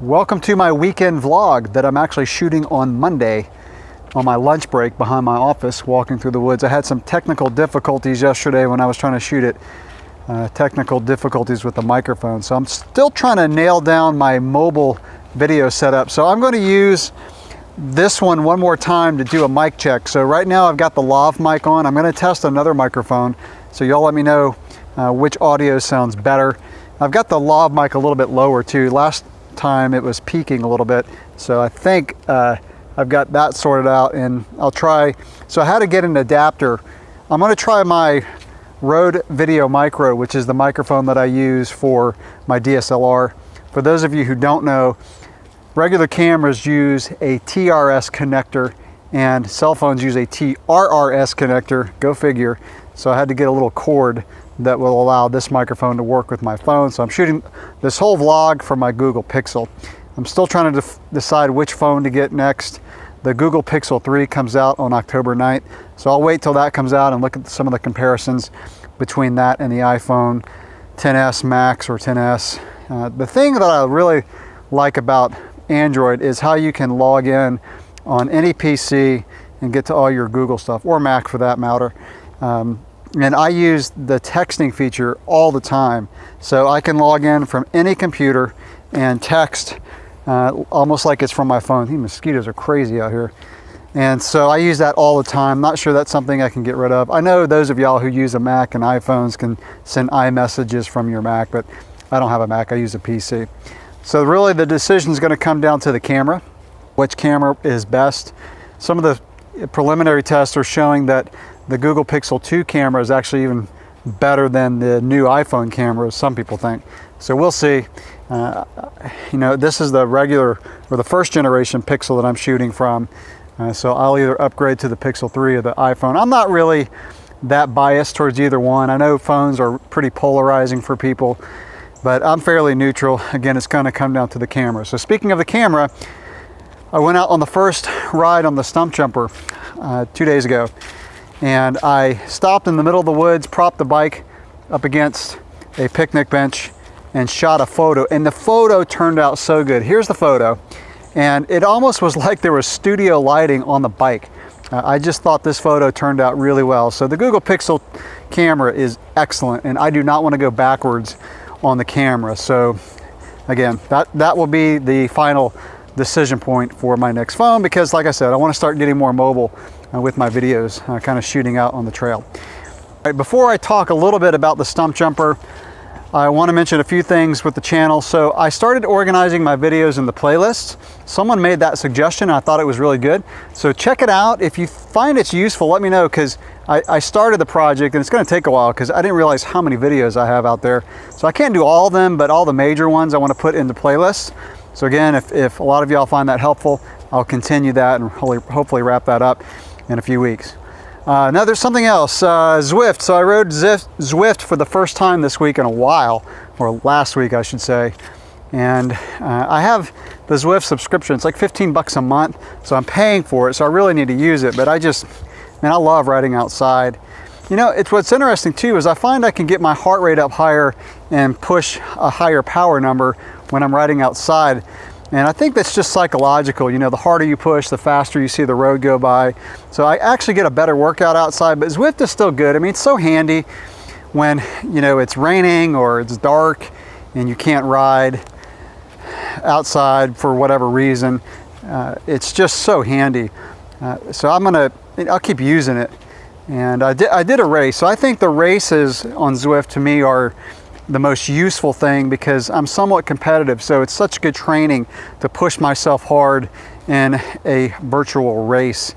Welcome to my weekend vlog that I'm actually shooting on Monday on my lunch break behind my office, walking through the woods. I had some technical difficulties yesterday when I was trying to shoot it. Technical difficulties with the microphone. So I'm still trying to nail down my mobile video setup. So I'm going to use this one more time to do a mic check. So right now I've got the lav mic on. I'm going to test another microphone. So y'all let me know which audio sounds better. I've got the lav mic a little bit lower too. Last time it was peaking a little bit. So I think I've got that sorted out, and I'll try. So I had to get an adapter. I'm going to try my Rode Video Micro, which is the microphone that I use for my DSLR. For those of you who don't know, regular cameras use a TRS connector and cell phones use a TRRS connector, go figure. So I had to get a little cord that will allow this microphone to work with my phone. So I'm shooting this whole vlog from my Google Pixel. I'm still trying to decide which phone to get next. The Google Pixel 3 comes out on October 9th. So I'll wait till that comes out and look at some of the comparisons between that and the iPhone XS Max or XS. The thing that I really like about Android is how you can log in on any PC and get to all your Google stuff, or Mac for that matter. And I use the texting feature all the time. So I can log in from any computer and text almost like it's from my phone. These mosquitoes are crazy out here. And so I use that all the time. Not sure that's something I can get rid of. I know those of y'all who use a Mac and iPhones can send iMessages from your Mac, but I don't have a Mac, I use a PC. So really the decision is going to come down to the camera, which camera is best. Some of the preliminary tests are showing that the Google Pixel 2 camera is actually even better than the new iPhone cameras, some people think. So we'll see. You know, this is the regular or the first generation Pixel that I'm shooting from. So I'll either upgrade to the Pixel 3 or the iPhone. I'm not really that biased towards either one. I know phones are pretty polarizing for people, but I'm fairly neutral. Again, it's going to come down to the camera. So speaking of the camera, I went out on the first ride on the Stumpjumper 2 days ago. And I stopped in the middle of the woods, propped the bike up against a picnic bench and shot a photo. And the photo turned out so good. Here's the photo. And it almost was like there was studio lighting on the bike. I just thought this photo turned out really well. So the Google Pixel camera is excellent, and I do not want to go backwards on the camera. So again, that will be the final decision point for my next phone, because like I said, I want to start getting more mobile with my videos, kind of shooting out on the trail. All right, before I talk a little bit about the Stumpjumper, I want to mention a few things with the channel. So I started organizing my videos in the playlists. Someone made that suggestion and I thought it was really good. So check it out. If you find it's useful, let me know, because I started the project and it's going to take a while because I didn't realize how many videos I have out there. So I can't do all of them, but all the major ones I want to put into playlists. So again, if a lot of y'all find that helpful, I'll continue that and hopefully wrap that up in a few weeks. Now there's something else, Zwift. So I rode Zwift for the first time this week in a while, or last week I should say. And I have the Zwift subscription. It's like 15 bucks a month, so I'm paying for it, so I really need to use it. But I love riding outside. You know, what's interesting too is I find I can get my heart rate up higher and push a higher power number when I'm riding outside. And I think that's just psychological. You know, the harder you push, the faster you see the road go by. So I actually get a better workout outside, but Zwift is still good. I mean, it's so handy when, you know, it's raining or it's dark and you can't ride outside for whatever reason. It's just so handy. So I'll keep using it. And I did a race. So I think the races on Zwift to me are the most useful thing because I'm somewhat competitive, so it's such good training to push myself hard in a virtual race.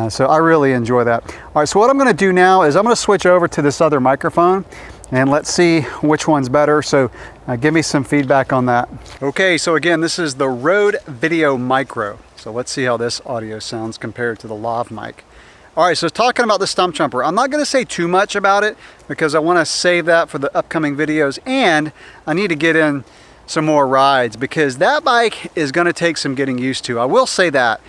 So I really enjoy that. All right, so what I'm going to do now is I'm going to switch over to this other microphone and let's see which one's better. So give me some feedback on that. Okay, so again, this is the Rode Video Micro. So let's see how this audio sounds compared to the lav mic. All right, so talking about the Stumpjumper, I'm not going to say too much about it because I want to save that for the upcoming videos, and I need to get in some more rides because that bike is going to take some getting used to. I will say that.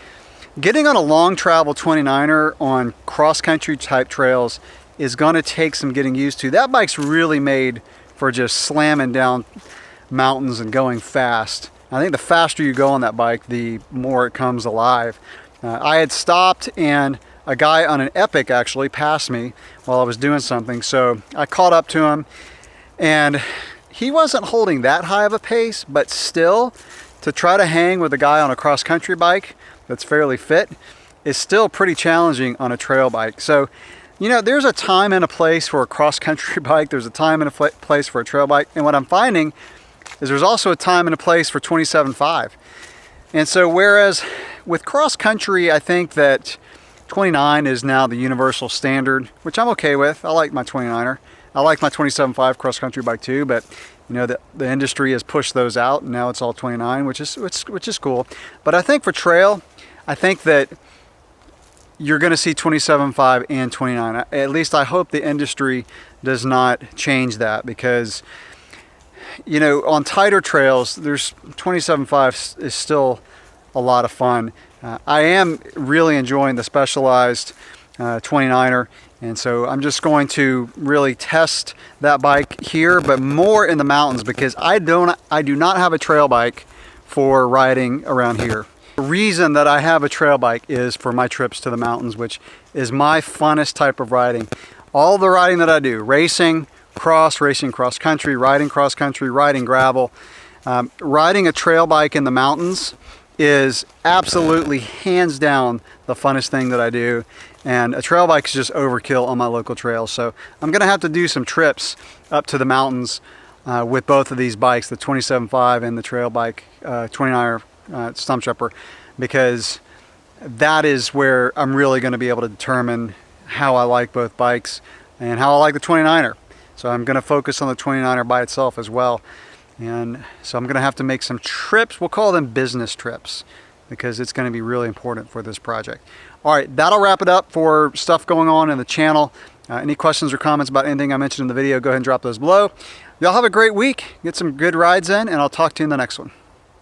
Getting on a long travel 29er on cross-country type trails is going to take some getting used to. That bike's really made for just slamming down mountains and going fast. I think the faster you go on that bike, the more it comes alive. I had stopped and a guy on an Epic actually passed me while I was doing something. So I caught up to him, and he wasn't holding that high of a pace, but still, to try to hang with a guy on a cross-country bike that's fairly fit is still pretty challenging on a trail bike. So, you know, there's a time and a place for a cross-country bike. There's a time and a place for a trail bike. And what I'm finding is there's also a time and a place for 27.5. And so whereas with cross-country, I think that 29 is now the universal standard, which I'm okay with. I like my 29er. I like my 27.5 cross-country bike too, but you know, the industry has pushed those out, and now it's all 29, which is cool. But I think for trail, I think that you're going to see 27.5 and 29. At least I hope the industry does not change that, because you know, on tighter trails, there's 27.5 is still a lot of fun. I am really enjoying the Specialized 29er, and so I'm just going to really test that bike here, but more in the mountains, because I do not have a trail bike for riding around here. The reason that I have a trail bike is for my trips to the mountains, which is my funnest type of riding. All the riding that I do, racing cross country, riding cross country, riding gravel, riding a trail bike in the mountains is absolutely hands down the funnest thing that I do. And a trail bike is just overkill on my local trails. So I'm gonna have to do some trips up to the mountains with both of these bikes, the 27.5 and the trail bike 29er Stumptrapper, because that is where I'm really gonna be able to determine how I like both bikes and how I like the 29er. So I'm gonna focus on the 29er by itself as well. And so I'm gonna have to make some trips. We'll call them business trips, because it's gonna be really important for this project. All right, that'll wrap it up for stuff going on in the channel. Any questions or comments about anything I mentioned in the video, go ahead and drop those below. Y'all have a great week. Get some good rides in, and I'll talk to you in the next one.